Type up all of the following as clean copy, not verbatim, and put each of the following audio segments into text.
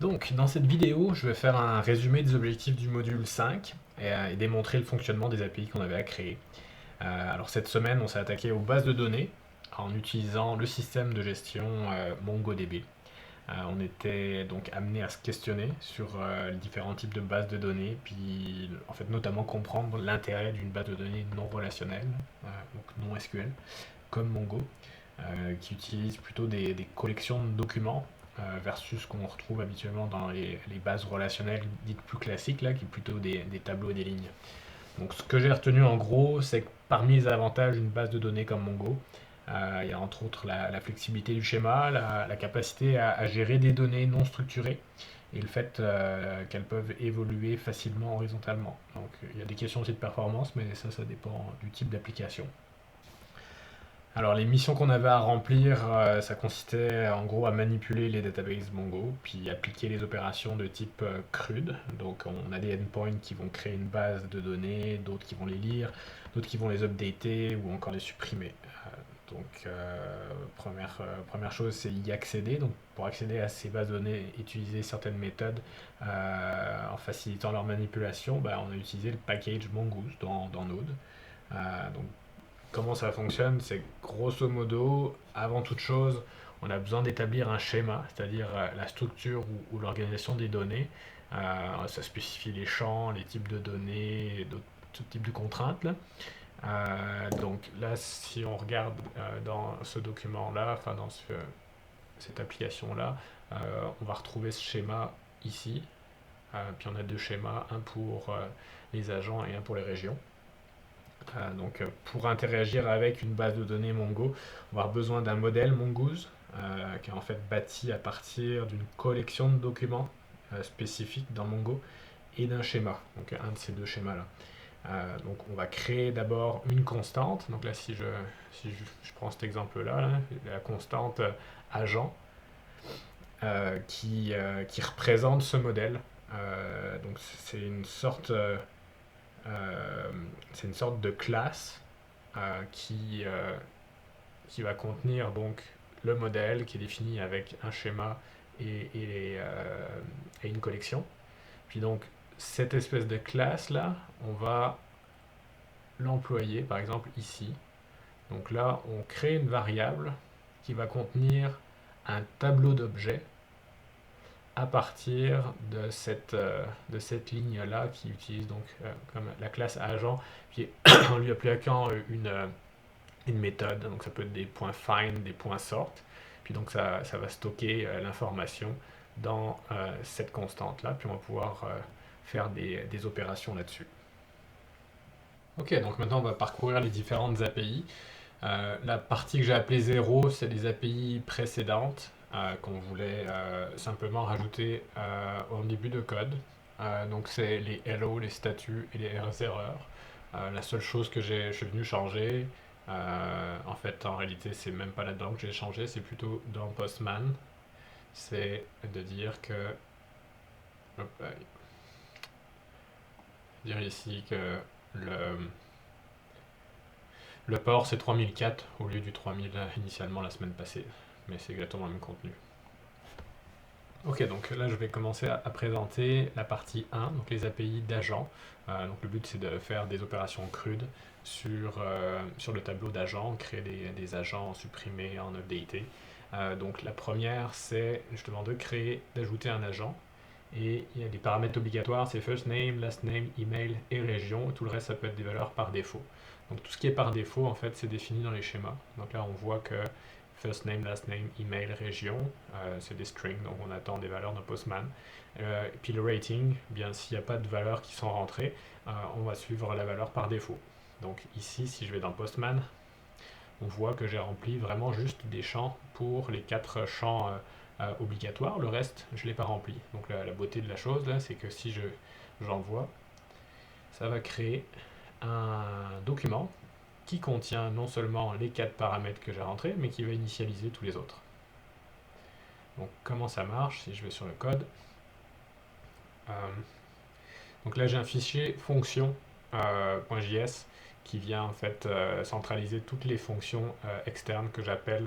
Donc, dans cette vidéo, je vais faire un résumé des objectifs du module 5 et démontrer le fonctionnement des API qu'on avait à créer. Alors cette semaine, on s'est attaqué aux bases de données en utilisant le système de gestion MongoDB. On était donc amené à se questionner sur les différents types de bases de données, puis en fait notamment comprendre l'intérêt d'une base de données non relationnelle, donc non SQL, comme Mongo, qui utilise plutôt des collections de documents versus ce qu'on retrouve habituellement dans les bases relationnelles dites plus classiques, là, qui est plutôt des tableaux et des lignes. Donc ce que j'ai retenu en gros, c'est que parmi les avantages d'une base de données comme Mongo, il y a entre autres la flexibilité du schéma, la capacité à gérer des données non structurées et le fait qu'elles peuvent évoluer facilement horizontalement. Donc il y a des questions aussi de performance, mais ça dépend du type d'application. Alors les missions qu'on avait à remplir, ça consistait en gros à manipuler les databases Mongo, puis appliquer les opérations de type CRUD. Donc on a des endpoints qui vont créer une base de données, d'autres qui vont les lire, d'autres qui vont les updater ou encore les supprimer. Première chose, c'est y accéder. Donc pour accéder à ces bases de données, utiliser certaines méthodes en facilitant leur manipulation, on a utilisé le package Mongoose dans Node. Donc comment ça fonctionne, c'est grosso modo, avant toute chose, on a besoin d'établir un schéma, c'est-à-dire la structure ou l'organisation des données. Ça spécifie les champs, les types de données, et d'autres types de contraintes, là. Donc là, si on regarde dans ce document-là, enfin dans cette application-là, on va retrouver ce schéma ici. Puis on a deux schémas, un pour les agents et un pour les régions. Pour interagir avec une base de données Mongo, on va avoir besoin d'un modèle Mongoose qui est en fait bâti à partir d'une collection de documents spécifiques dans Mongo et d'un schéma, donc un de ces deux schémas-là. Donc on va créer d'abord une constante. Donc là, si je prends cet exemple-là, là, la constante agent qui représente ce modèle. Donc c'est une sorte de classe qui, qui va contenir donc le modèle qui est défini avec un schéma et une collection. Puis donc cette espèce de classe là, on va l'employer par exemple ici. Donc là, on crée une variable qui va contenir un tableau d'objets à partir de cette ligne-là qui utilise donc comme la classe agent, puis en lui appliquant une méthode, donc ça peut être des points find, des points sort, puis donc ça va stocker l'information dans cette constante-là, puis on va pouvoir faire des opérations là-dessus. Ok, donc maintenant on va parcourir les différentes API. La partie que j'ai appelée 0, c'est les API précédentes qu'on voulait simplement rajouter au début de code. Donc c'est les hello, les statuts et les erreurs. La seule chose que je suis venu changer, en fait en réalité c'est même pas là-dedans que j'ai changé, c'est plutôt dans Postman. C'est de dire que, hop, dire ici que le port c'est 3004 au lieu du 3000 initialement la semaine passée, mais c'est exactement le même contenu. Ok, donc là je vais commencer à présenter la partie 1, donc les API d'agents. Donc le but c'est de faire des opérations crudes sur le tableau d'agents, créer des agents, supprimer, en updater. Donc la première c'est justement d'ajouter un agent. Et il y a des paramètres obligatoires, c'est first name, last name, email et région. Tout le reste ça peut être des valeurs par défaut. Donc tout ce qui est par défaut en fait c'est défini dans les schémas. Donc là on voit que first name, last name, email, région, c'est des strings, donc on attend des valeurs dans Postman. Et puis le rating, bien s'il n'y a pas de valeurs qui sont rentrées, on va suivre la valeur par défaut. Donc ici, si je vais dans Postman, on voit que j'ai rempli vraiment juste des champs pour les 4 champs obligatoires. Le reste, je ne l'ai pas rempli. Donc la beauté de la chose, là, c'est que si j'envoie, ça va créer un document qui contient non seulement les 4 paramètres que j'ai rentrés, mais qui va initialiser tous les autres. Donc comment ça marche si je vais sur le code. Donc là j'ai un fichier fonction.js qui vient en fait centraliser toutes les fonctions externes que j'appelle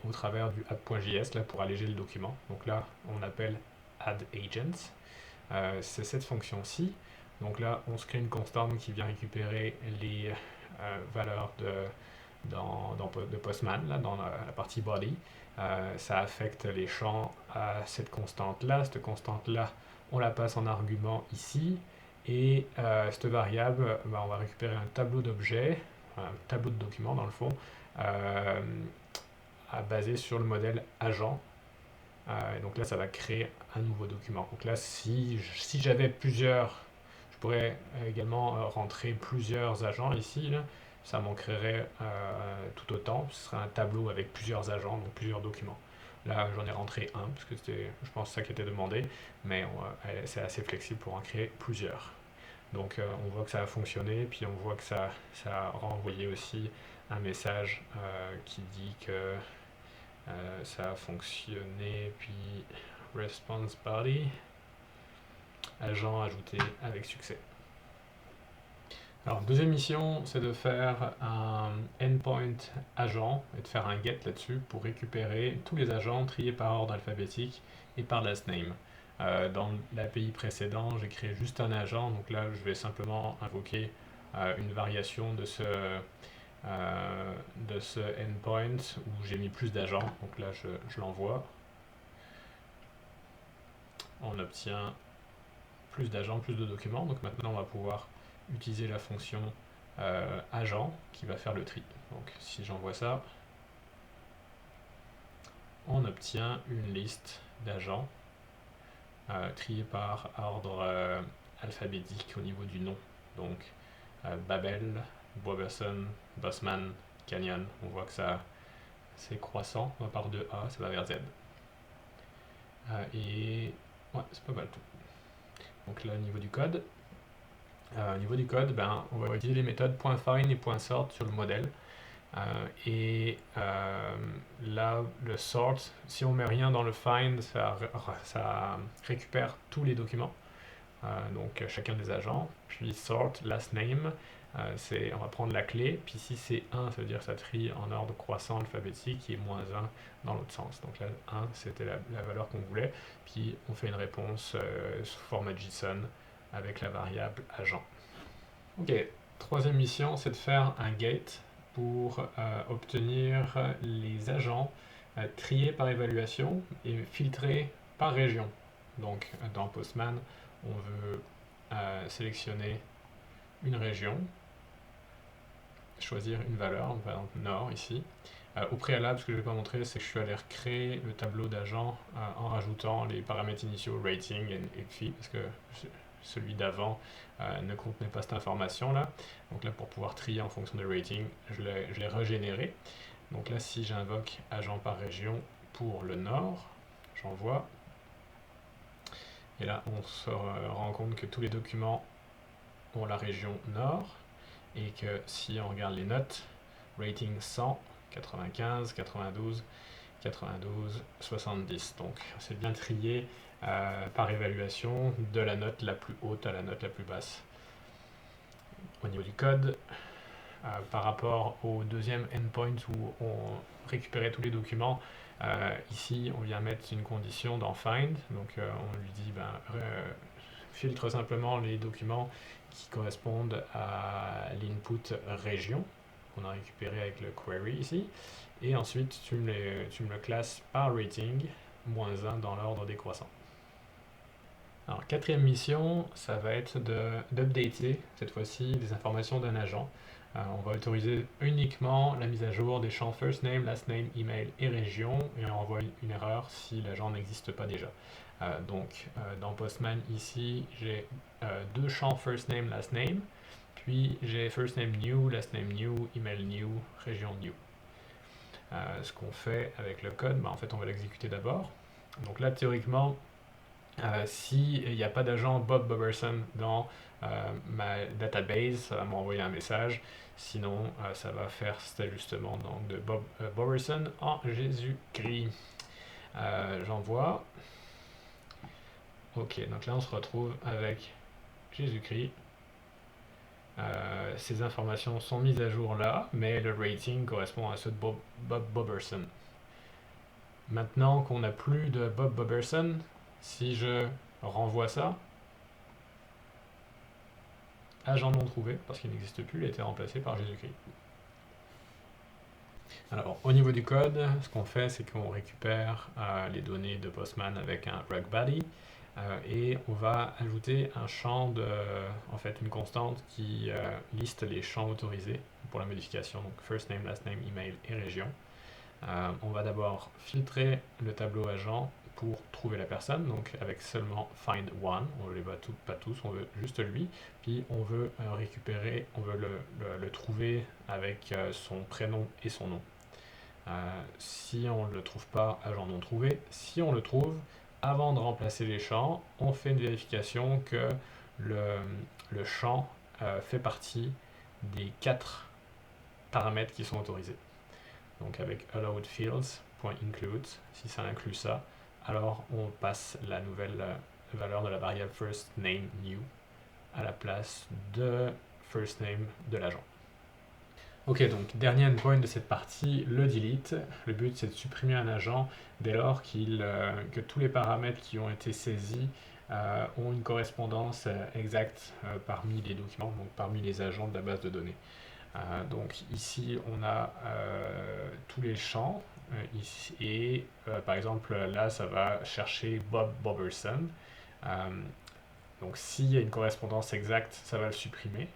au travers du app.js là pour alléger le document. Donc là on appelle add agents. C'est cette fonction-ci. Donc là, on se crée une constante qui vient récupérer les valeurs de Postman, là, dans la partie body. Ça affecte les champs à cette constante-là. Cette constante-là, on la passe en argument ici. Et cette variable, on va récupérer un tableau d'objets, un tableau de documents dans le fond, basé sur le modèle agent. Et donc là, ça va créer un nouveau document. Donc là, si j'avais plusieurs, je pourrais également rentrer plusieurs agents ici. Là. Ça m'en créerait tout autant. Ce serait un tableau avec plusieurs agents, donc plusieurs documents. Là, j'en ai rentré un, parce que c'était, je pense, ça qui était demandé, mais c'est assez flexible pour en créer plusieurs. Donc on voit que ça a fonctionné, puis on voit que ça a renvoyé aussi un message qui dit que ça a fonctionné, puis response body, agent ajouté avec succès. Alors, deuxième mission, c'est de faire un endpoint agent et de faire un get là-dessus pour récupérer tous les agents triés par ordre alphabétique et par last name. Dans l'API précédent, j'ai créé juste un agent, donc là, je vais simplement invoquer une variation de ce endpoint où j'ai mis plus d'agents. Donc là, je l'envoie. On obtient plus d'agents, plus de documents. Donc maintenant, on va pouvoir utiliser la fonction agent qui va faire le tri. Donc si j'envoie ça, on obtient une liste d'agents triés par ordre alphabétique au niveau du nom. Donc Babel, Boberson, Bossman, Canyon. On voit que ça c'est croissant, on part de A, ça va vers Z. Et ouais, c'est pas mal tout. Donc là, au niveau du code, on va utiliser les méthodes .find et .sort sur le modèle. Là, le sort, si on met rien dans le find, ça récupère tous les documents, donc chacun des agents. Puis sort, last name, on va prendre la clé, puis si c'est 1, ça veut dire que ça trie en ordre croissant alphabétique, et moins 1 dans l'autre sens. Donc là, 1, c'était la valeur qu'on voulait, puis on fait une réponse sous format JSON avec la variable agent. Ok, troisième mission, c'est de faire un gate pour obtenir les agents triés par évaluation et filtrés par région. Donc dans Postman, on veut sélectionner une région, choisir une valeur, par exemple Nord ici. Au préalable, ce que je ne vais pas montrer, c'est que je suis allé recréer le tableau d'agents en rajoutant les paramètres initiaux rating et fee, parce que celui d'avant ne contenait pas cette information-là. Donc là, pour pouvoir trier en fonction de rating, je l'ai régénéré. Donc là, si j'invoque agent par région pour le Nord, j'envoie. Et là, on se rend compte que tous les documents ont la région Nord, et que si on regarde les notes, rating 100, 95, 92, 92, 70. Donc c'est bien trié par évaluation de la note la plus haute à la note la plus basse. Au niveau du code, par rapport au deuxième endpoint où on récupérait tous les documents, ici on vient mettre une condition dans find, donc on lui dit filtre simplement les documents qui correspondent à l'input région qu'on a récupéré avec le query ici, et ensuite tu me le classes par rating, -1 dans l'ordre décroissant. Alors, quatrième mission, ça va être d'updater, cette fois-ci, les informations d'un agent. On va autoriser uniquement la mise à jour des champs first name, last name, email et région, et on envoie une erreur si l'agent n'existe pas déjà. Dans Postman, ici, j'ai deux champs first name, last name, puis j'ai first name new, last name new, email new, région new. Ce qu'on fait avec le code, en fait, on va l'exécuter d'abord. Donc là, théoriquement, s'il n'y a pas d'agent Bob Boberson dans ma database, ça va m'envoyer un message. Sinon, ça va faire cet ajustement donc, de Bob Boberson en Jésus-Christ. J'envoie. Ok, donc là on se retrouve avec Jésus-Christ. Ces informations sont mises à jour là, mais le rating correspond à ceux de Bob Boberson. Maintenant qu'on n'a plus de Bob Boberson, Si je renvoie ça, agent non trouvé, parce qu'il n'existe plus, il a été remplacé par Jésus-Christ. Alors, au niveau du code, ce qu'on fait, c'est qu'on récupère les données de Postman avec un rugbody et on va ajouter un champ en fait, une constante qui liste les champs autorisés pour la modification, donc first name, last name, email et région. On va d'abord filtrer le tableau agent pour trouver la personne, donc avec seulement find one, on ne les voit pas tous, on veut juste lui, puis on veut récupérer, on veut le trouver avec son prénom et son nom. Si on ne le trouve pas, agent non trouvé. Si on le trouve, avant de remplacer les champs, on fait une vérification que le champ fait partie des 4 paramètres qui sont autorisés. Donc avec allowed fields.include, si ça inclut ça, alors on passe la nouvelle valeur de la variable first name new à la place de first name de l'agent. Ok, donc dernier endpoint de cette partie, le delete. Le but c'est de supprimer un agent dès lors que tous les paramètres qui ont été saisis ont une correspondance exacte parmi les documents, donc parmi les agents de la base de données. Donc ici on a tous les champs et par exemple là ça va chercher Bob Boberson. Donc s'il y a une correspondance exacte, ça va le supprimer.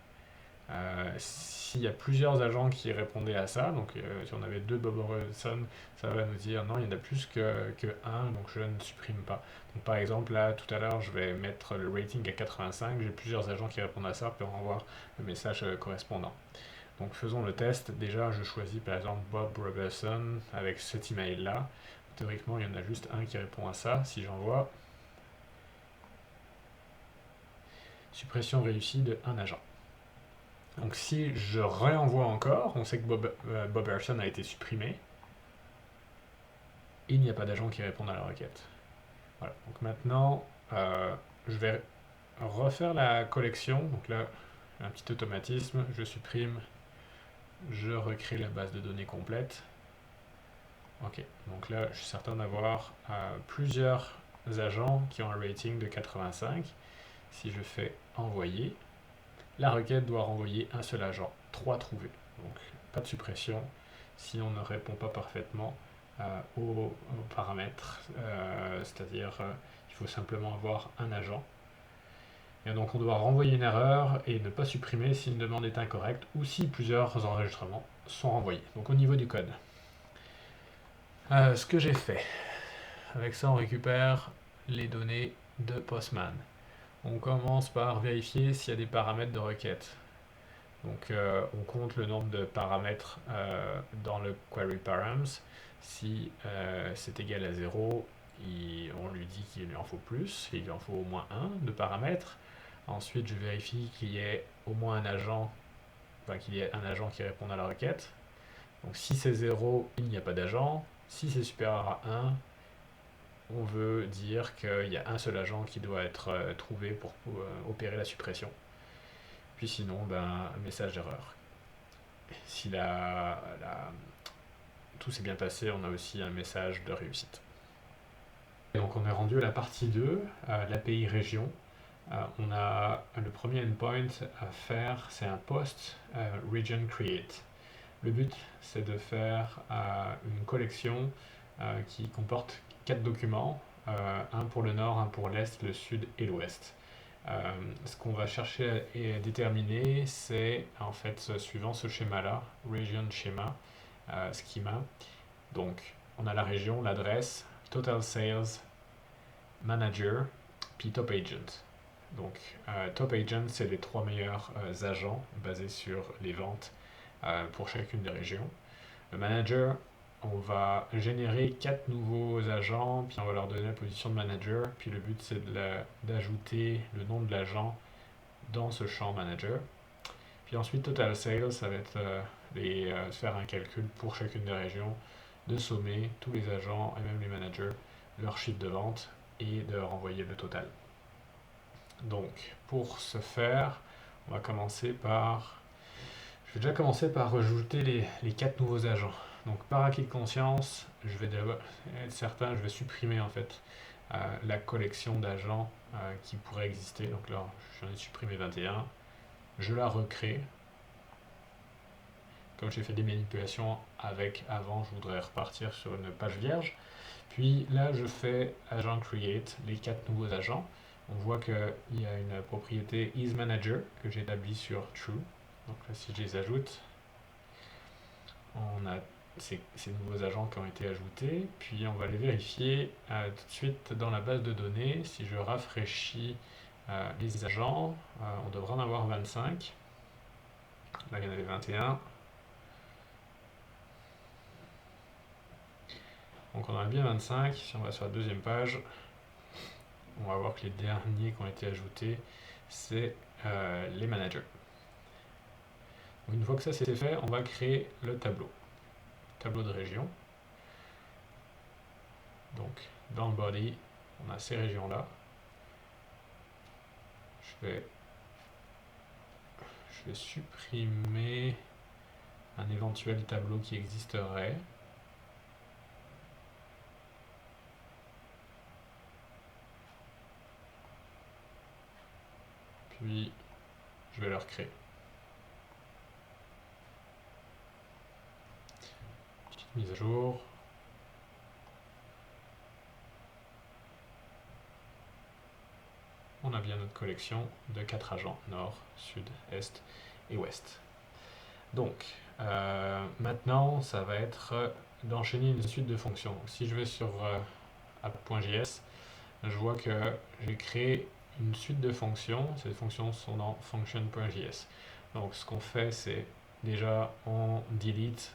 S'il y a plusieurs agents qui répondaient à ça, donc si on avait 2 Bob Robinson, ça va nous dire non, il y en a plus que un, donc je ne supprime pas. Donc par exemple, là, tout à l'heure, je vais mettre le rating à 85, j'ai plusieurs agents qui répondent à ça, puis on va voir le message correspondant. Donc faisons le test. Déjà, je choisis par exemple Bob Robertson avec cet email-là. Théoriquement, il y en a juste un qui répond à ça. Si j'envoie, suppression réussie de un agent. Donc si je réenvoie encore, on sait que Bob Robertson a été supprimé. Il n'y a pas d'agent qui répond à la requête. Voilà. Donc maintenant, je vais refaire la collection. Donc là, un petit automatisme, je supprime, je recrée la base de données complète. Ok, donc là, je suis certain d'avoir plusieurs agents qui ont un rating de 85. Si je fais envoyer, la requête doit renvoyer un seul agent, 3 trouvés. Donc pas de suppression si on ne répond pas parfaitement aux paramètres, c'est-à-dire il faut simplement avoir un agent. Et donc on doit renvoyer une erreur et ne pas supprimer si une demande est incorrecte ou si plusieurs enregistrements sont renvoyés. Donc au niveau du code. Ce que j'ai fait, avec ça on récupère les données de Postman. On commence par vérifier s'il y a des paramètres de requête. Donc on compte le nombre de paramètres dans le query params. Si c'est égal à 0, on lui dit qu'il lui en faut plus, il lui en faut au moins un de paramètres. Ensuite je vérifie qu'il y ait au moins un agent, qu'il y ait un agent qui réponde à la requête. Donc si c'est 0, il n'y a pas d'agent. Si c'est supérieur à 1, on veut dire qu'il y a un seul agent qui doit être trouvé pour opérer la suppression. Puis sinon, un message d'erreur. Si tout s'est bien passé, on a aussi un message de réussite. Et donc on est rendu à la partie 2, l'API région. On a le premier endpoint à faire, c'est un post region create. Le but, c'est de faire une collection qui comporte 4 documents, un pour le nord, un pour l'est, le sud et l'ouest. Ce qu'on va chercher à déterminer, c'est en fait suivant ce schéma-là, region schema, schema. Donc, on a la région, l'adresse, total sales, manager, puis top agent. Donc, top agent, c'est les 3 meilleurs agents basés sur les ventes pour chacune des régions. Le manager, on va générer 4 nouveaux agents, puis on va leur donner la position de manager, puis le but c'est d'ajouter le nom de l'agent dans ce champ manager. Puis ensuite total sales, ça va être faire un calcul pour chacune des régions, de sommer tous les agents et même les managers, leur chiffre de vente et de renvoyer le total. Donc pour ce faire, on va commencer par... Je vais déjà commencer par rajouter les 4 nouveaux agents. Donc par acquis de conscience, je vais être certain, je vais supprimer en fait la collection d'agents qui pourrait exister. Donc là, j'en ai supprimé 21. Je la recrée. Comme j'ai fait des manipulations avec avant, je voudrais repartir sur une page vierge. Puis là, je fais agent create, les 4 nouveaux agents. On voit qu'il y a une propriété isManager que j'ai établie sur true. Donc là, si je les ajoute, on a ces nouveaux agents qui ont été ajoutés. Puis on va les vérifier tout de suite dans la base de données. Si je rafraîchis les agents, on devrait en avoir 25. Là, il y en avait 21. Donc on en a bien 25. Si on va sur la deuxième page, on va voir que les derniers qui ont été ajoutés, c'est les managers. Donc une fois que ça c'est fait, on va créer le tableau de région. Donc dans le body, on a ces régions-là. Je vais supprimer un éventuel tableau qui existerait. Puis je vais le recréer. Petite mise à jour. On a bien notre collection de 4 agents, nord, sud, est et ouest. Donc, maintenant, ça va être d'enchaîner une suite de fonctions. Donc, si je vais sur app.js, je vois que j'ai créé une suite de fonctions. Ces fonctions sont dans function.js. Donc, ce qu'on fait, c'est déjà, on delete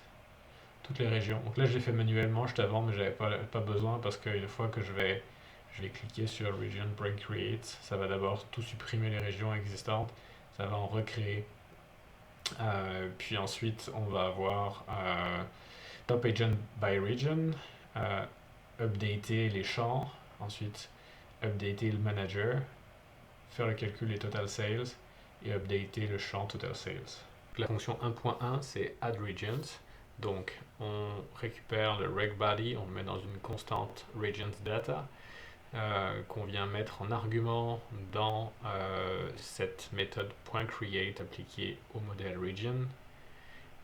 toutes les régions. Donc là, je l'ai fait manuellement juste avant, mais j'avais pas besoin parce qu'une fois que je vais cliquer sur Region Break Create, ça va d'abord tout supprimer les régions existantes, ça va en recréer. Puis ensuite, on va avoir Top Agent by Region, updater les champs, ensuite updater le manager, faire le calcul des total sales et updater le champ total sales. La fonction 1.1, c'est add regions. Donc, on récupère le reg body, on le met dans une constante regions data qu'on vient mettre en argument dans cette méthode .create appliquée au modèle region.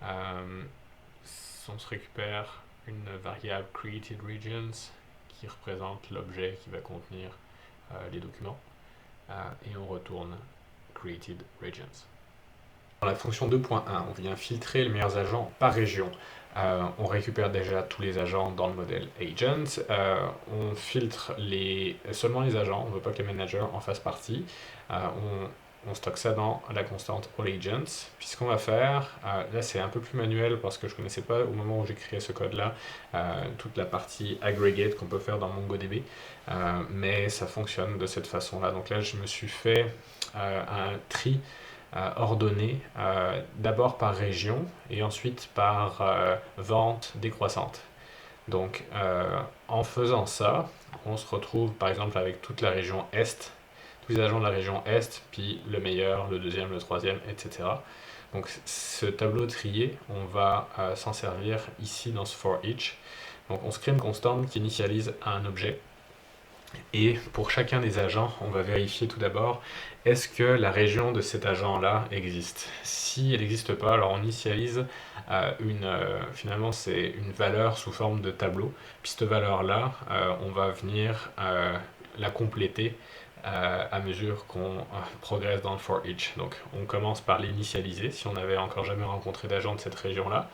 On se récupère une variable created regions qui représente l'objet qui va contenir les documents et on retourne created regions. Dans la fonction 2.1, on vient filtrer les meilleurs agents par région. On récupère déjà tous les agents dans le modèle agent. On filtre seulement les agents, on ne veut pas que les managers en fassent partie. On stocke ça dans la constante allAgents. Puis ce qu'on va faire, là c'est un peu plus manuel parce que je ne connaissais pas au moment où j'ai créé ce code-là toute la partie aggregate qu'on peut faire dans MongoDB, mais ça fonctionne de cette façon-là. Donc là je me suis fait un tri ordonné d'abord par région et ensuite par vente décroissante. Donc en faisant ça, on se retrouve par exemple avec toute la région Est, tous les agents de la région Est, puis le meilleur, le deuxième, le troisième, etc. Donc ce tableau trié, on va s'en servir ici dans ce for each. Donc on se crée une constante qui initialise un objet. Et pour chacun des agents, on va vérifier tout d'abord est-ce que la région de cet agent-là existe. Si elle n'existe pas, alors on initialise finalement c'est une valeur sous forme de tableau. Puis cette valeur-là, on va venir la compléter à mesure qu'on progresse dans le for each. Donc on commence par l'initialiser si on n'avait encore jamais rencontré d'agent de cette région-là.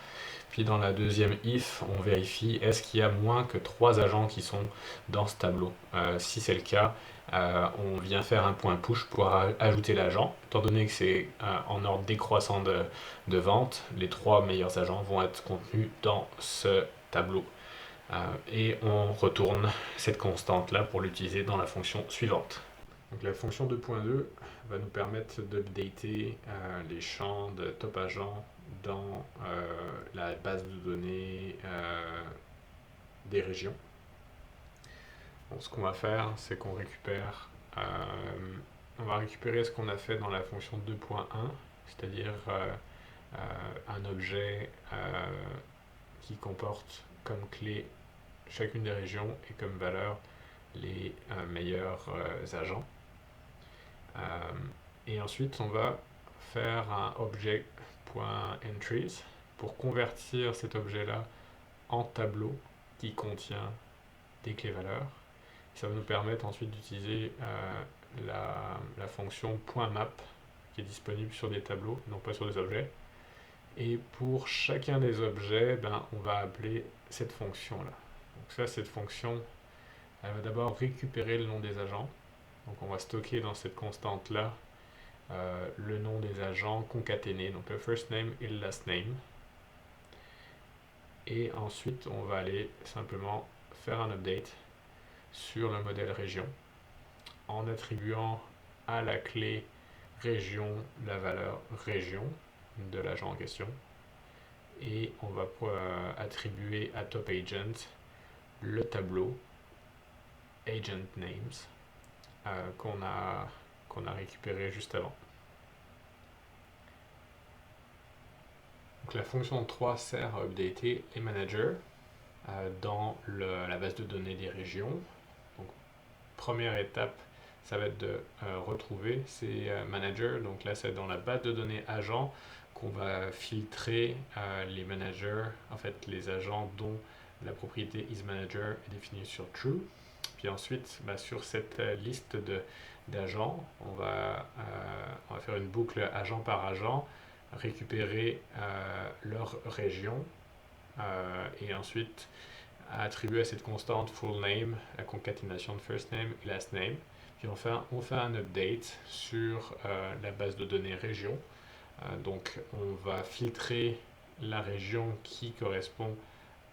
Puis dans la deuxième if, on vérifie est-ce qu'il y a moins que 3 agents qui sont dans ce tableau. Si c'est le cas, on vient faire un point push pour ajouter l'agent. Étant donné que c'est en ordre décroissant de vente, les 3 meilleurs agents vont être contenus dans ce tableau. Et on retourne cette constante-là pour l'utiliser dans la fonction suivante. Donc la fonction 2.2 va nous permettre d'updater les champs de top agent dans la base de données des régions. Donc, ce qu'on va faire, c'est qu'on on va récupérer ce qu'on a fait dans la fonction 2.1, c'est-à-dire un objet qui comporte comme clé chacune des régions et comme valeur les meilleurs agents. Et ensuite, on va faire un object.entries pour convertir cet objet-là en tableau qui contient des clés valeurs. Ça va nous permettre ensuite d'utiliser la fonction .map qui est disponible sur des tableaux, non pas sur des objets. Et pour chacun des objets, on va appeler cette fonction-là. Donc ça, cette fonction, elle va d'abord récupérer le nom des agents. Donc on va stocker dans cette constante-là le nom des agents concaténés, donc le first name et le last name. Et ensuite, on va aller simplement faire un update sur le modèle région en attribuant à la clé région la valeur région de l'agent en question. Et on va attribuer à top agent le tableau agent names qu'on a récupéré juste avant. Donc la fonction 3 sert à updater les managers dans la base de données des régions. Donc, première étape, ça va être de retrouver ces managers. Donc là, c'est dans la base de données agents qu'on va filtrer les managers, en fait les agents dont la propriété isManager est définie sur true. Puis ensuite, sur cette liste d'agents, on va faire une boucle agent par agent, récupérer leur région et ensuite attribuer à cette constante full name la concaténation de first name et last name. Puis enfin, on fait un update sur la base de données région. Donc on va filtrer la région qui correspond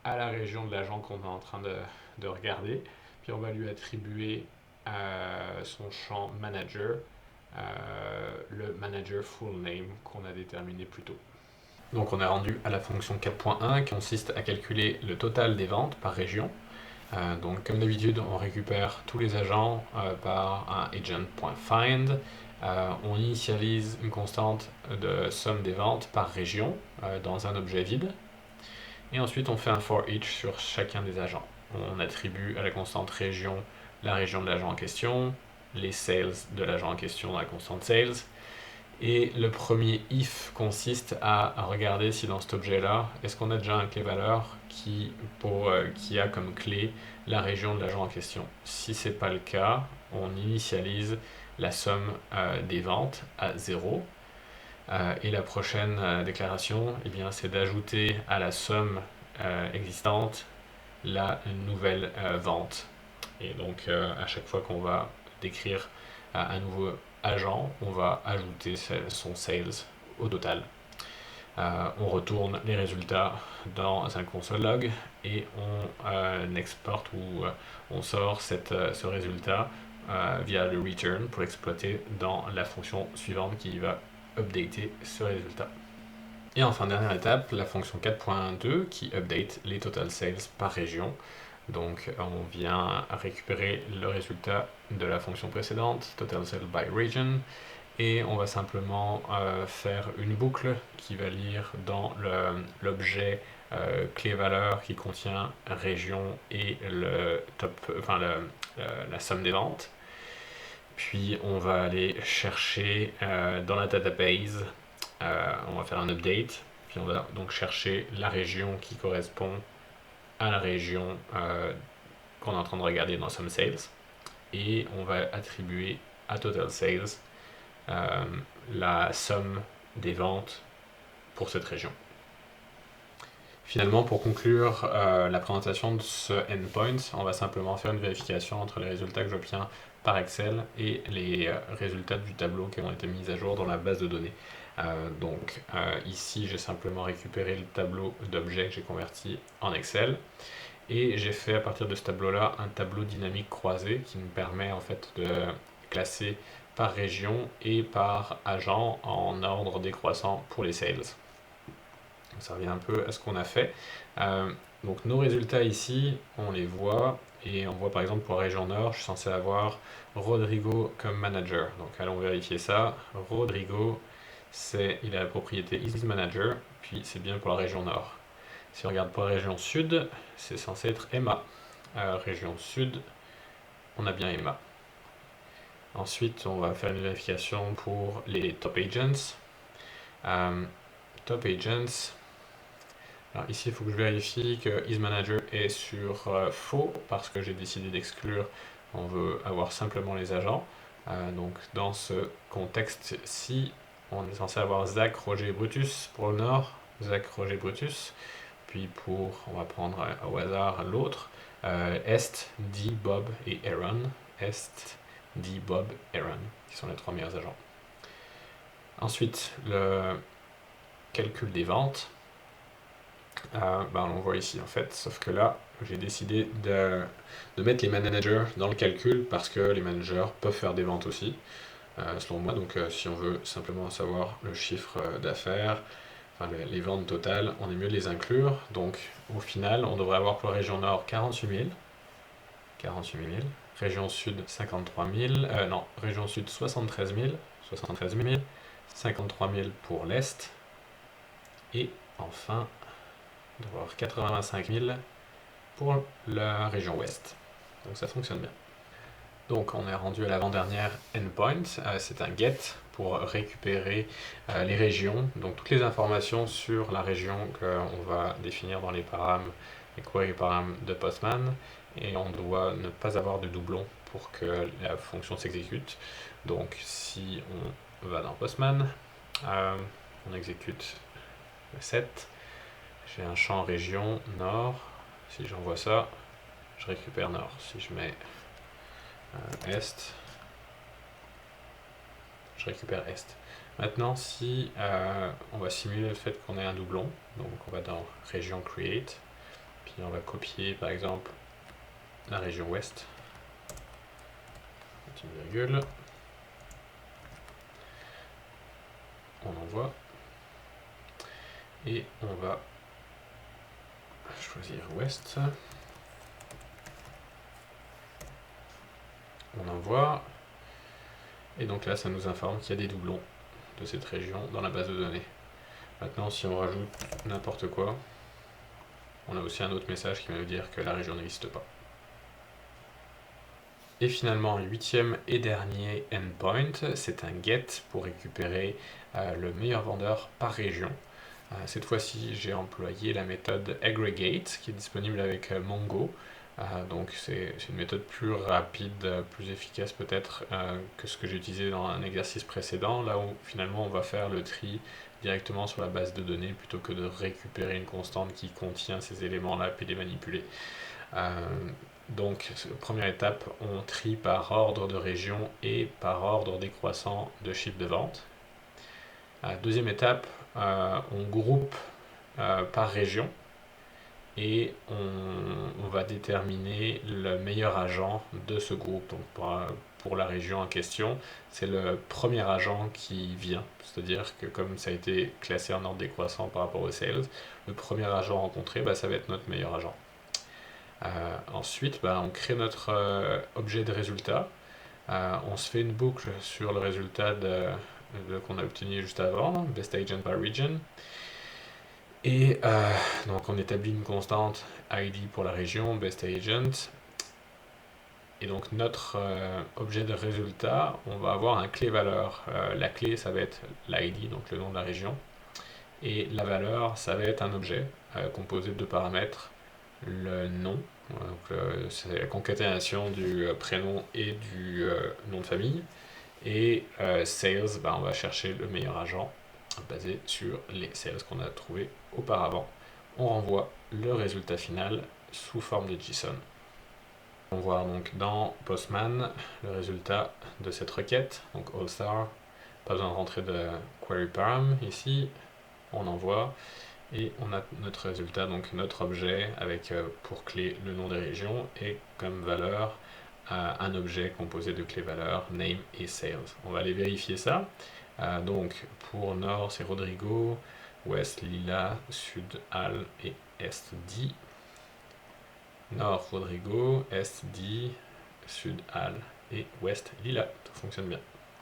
à la région de l'agent qu'on est en train de regarder. Puis on va lui attribuer son champ manager, le manager full name qu'on a déterminé plus tôt. Donc on est rendu à la fonction 4.1 qui consiste à calculer le total des ventes par région. Donc comme d'habitude, on récupère tous les agents par un agent.find. On initialise une constante de somme des ventes par région dans un objet vide. Et ensuite, on fait un for each sur chacun des agents. On attribue à la constante région la région de l'agent en question, les sales de l'agent en question dans la constante sales. Et le premier if consiste à regarder si dans cet objet-là, est-ce qu'on a déjà un clé valeur qui a comme clé la région de l'agent en question. Si ce n'est pas le cas, on initialise la somme des ventes à 0. Et la prochaine déclaration, c'est d'ajouter à la somme existante la nouvelle vente. Et donc à chaque fois qu'on va décrire un nouveau agent, on va ajouter son sales au total. On retourne les résultats dans un console log et on exporte ou on sort ce résultat via le return pour exploiter dans la fonction suivante qui va updater ce résultat. Et enfin, dernière étape, la fonction 4.2 qui update les total sales par région. Donc on vient récupérer le résultat de la fonction précédente, total sales by region, et on va simplement faire une boucle qui va lire dans l'objet clé valeur qui contient région et la somme des ventes. Puis on va aller chercher dans la database, on va faire un update, puis on va donc chercher la région qui correspond à la région qu'on est en train de regarder dans Sum Sales, et on va attribuer à Total Sales la somme des ventes pour cette région. Finalement, pour conclure la présentation de ce endpoint, on va simplement faire une vérification entre les résultats que j'obtiens par Excel et les résultats du tableau qui ont été mis à jour dans la base de données. Ici, j'ai simplement récupéré le tableau d'objets que j'ai converti en Excel. Et j'ai fait à partir de ce tableau-là un tableau dynamique croisé qui me permet en fait de classer par région et par agent en ordre décroissant pour les sales. Ça revient un peu à ce qu'on a fait. Donc nos résultats ici, on les voit, et on voit par exemple pour la région Nord, je suis censé avoir Rodrigo comme manager. Donc allons vérifier ça. Rodrigo, il a la propriété isManager, puis c'est bien pour la région Nord. Si on regarde pour la région Sud, c'est censé être Emma. Région Sud, on a bien Emma. Ensuite, on va faire une vérification pour les top agents. Top agents. Alors ici, il faut que je vérifie que isManager est sur faux parce que j'ai décidé d'exclure. On veut avoir simplement les agents. Donc dans ce contexte-ci, on est censé avoir Zach, Roger et Brutus pour le nord. Zach, Roger, Brutus. Puis on va prendre au hasard l'autre. Est, Dee, Bob et Aaron. Est, Dee, Bob, Aaron, qui sont les 3 meilleurs agents. Ensuite, le calcul des ventes. On voit ici en fait, sauf que là, j'ai décidé de mettre les managers dans le calcul parce que les managers peuvent faire des ventes aussi, selon moi. Donc si on veut simplement savoir le chiffre d'affaires, enfin les ventes totales, on est mieux de les inclure. Donc au final, on devrait avoir pour la région nord 48 000. Région sud 53 000. Non, région sud 73 000. 53 000 pour l'est. Et enfin, on devrait avoir 85 000 pour la région ouest. Donc ça fonctionne bien. Donc on est rendu à l'avant-dernière endpoint, c'est un get pour récupérer les régions, donc toutes les informations sur la région qu'on va définir dans les query param de Postman, et on doit ne pas avoir de doublons pour que la fonction s'exécute. Donc si on va dans Postman, on exécute le set, j'ai un champ région nord, si j'envoie ça, je récupère nord. Si je mets est, je récupère est. Maintenant, si on va simuler le fait qu'on ait un doublon, donc on va dans région create, puis on va copier par exemple la région ouest, une virgule, on envoie, et on va choisir ouest, on envoie, et donc là ça nous informe qu'il y a des doublons de cette région dans la base de données. Maintenant, si on rajoute n'importe quoi, on a aussi un autre message qui va nous dire que la région n'existe pas. Et finalement, 8e et dernier endpoint, c'est un get pour récupérer le meilleur vendeur par région. Cette fois-ci, j'ai employé la méthode aggregate qui est disponible avec Mongo. Donc c'est une méthode plus rapide, plus efficace peut-être que ce que j'ai utilisé dans un exercice précédent, là où finalement on va faire le tri directement sur la base de données plutôt que de récupérer une constante qui contient ces éléments-là puis les manipuler. Donc, première étape, on trie par ordre de région et par ordre décroissant de chiffre de vente. Deuxième étape, on groupe par région et on va déterminer le meilleur agent de ce groupe. Donc, pour la région en question, c'est le premier agent qui vient, c'est-à-dire que comme ça a été classé en ordre décroissant par rapport aux sales, le premier agent rencontré, ça va être notre meilleur agent. Ensuite, on crée notre objet de résultat. On se fait une boucle sur le résultat qu'on a obtenu juste avant, Best Agent by Region. Et donc on établit une constante ID pour la région, Best Agent. Et donc notre objet de résultat, on va avoir un clé-valeur. La clé, ça va être l'ID, donc le nom de la région. Et la valeur, ça va être un objet composé de deux paramètres, le nom, c'est la concaténation du prénom et du nom de famille, et sales, on va chercher le meilleur agent basé sur les sales qu'on a trouvés auparavant. On renvoie le résultat final sous forme de JSON. On voit donc dans Postman le résultat de cette requête, donc AllStar, pas besoin de rentrer de query param ici, on envoie. Et on a notre résultat, donc notre objet avec pour clé le nom des régions et comme valeur un objet composé de clés valeurs, name et sales. On va aller vérifier ça. Donc pour nord c'est Rodrigo, ouest Lila, sud Al et est Di. Nord Rodrigo, est Di, sud Al et ouest Lila. Tout fonctionne bien.